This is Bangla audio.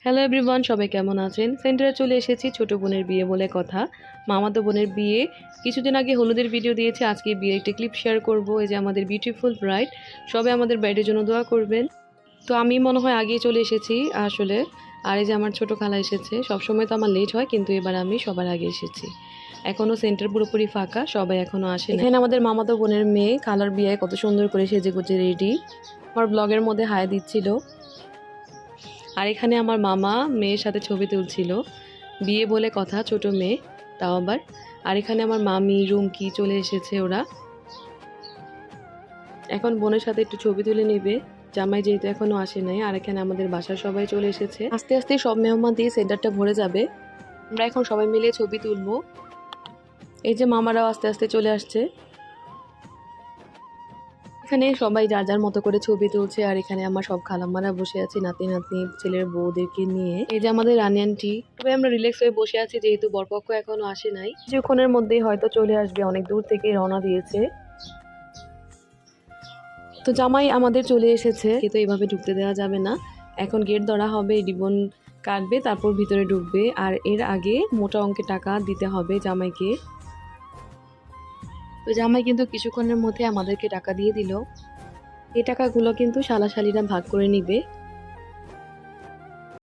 হ্যালো এভরিওয়ান, সবাই কেমন আছেন? সেন্টারে চলে এসেছি ছোট বোনের বিয়ে বলে কথা। মামাতো বোনের বিয়ে। কিছুদিন আগে হলুদের ভিডিও দিয়েছি, আজকে বিয়ের একটা ক্লিপ শেয়ার করব। এই যে আমাদের বিউটিফুল ব্রাইড, সবাই আমাদের ব্রাইডের জন্য দোয়া করবেন। তো আমি মনে হয় আগেই চলে এসেছি আসলে। আর এই যে আমার ছোট খালা এসেছে। সবসময় তো আমার লেট হয়, কিন্তু এবার আমি সবার আগে এসেছি। এখনও সেন্টার পুরোপুরি ফাঁকা, সবাই এখনও আসে। এখানে আমাদের মামাতো বোনের মেয়ে খালার বিয়ে কত সুন্দর করে সেজেগুজে রেডি। আমার ব্লগের মধ্যে হাই দিচ্ছিল। আর এখানে আমার মামা মেয়ের সাথে ছবি তুলছিল, বিয়ে বলে কথা, ছোট মেয়ে তাও আবার। আর এখানে আমার মামি রুমকি চলে এসেছে ওরা। এখন বোনের সাথে একটু ছবি তুলে নেবে, জামাই যেহেতু এখনো আসে নাই। আর এখানে আমাদের বাসার সবাই চলে এসেছে। আস্তে আস্তে সব মেহমান দিয়ে সেন্টারটা ভরে যাবে। আমরা এখন সবাই মিলে ছবি তুলবো। এই যে মামারাও আস্তে আস্তে চলে আসছে। এখানে সবাই যার যার মতো করে ছবি তুলছে। আর এখানে আমার সব খালাম্মারা বসে আছে নাতি নাতনি ছেলের বউদেরকে নিয়ে। এই যে আমাদের রানী আন্টি, তবে আমরা রিল্যাক্স হয়ে বসে আছি যেহেতু বরপক্ষ এখনো আসে নাই। কিছুক্ষণের মধ্যেই হয়তো চলে আসবে, অনেক দূর থেকে রওনা দিয়েছে। তো জামাই আমাদের চলে এসেছে, কিন্তু এইভাবে ঢুকতে দেওয়া যাবে না। এখন গেট ধরা হবে, রিবন কাটবে, তারপর ভিতরে ঢুকবে। আর এর আগে মোটা অঙ্কের টাকা দিতে হবে জামাইকে। তো জামাই কিন্তু কিছুক্ষণের মধ্যে আমাদেরকে টাকা দিয়ে দিল। এই টাকাগুলো কিন্তু শালাশালিরা ভাগ করে নিবে।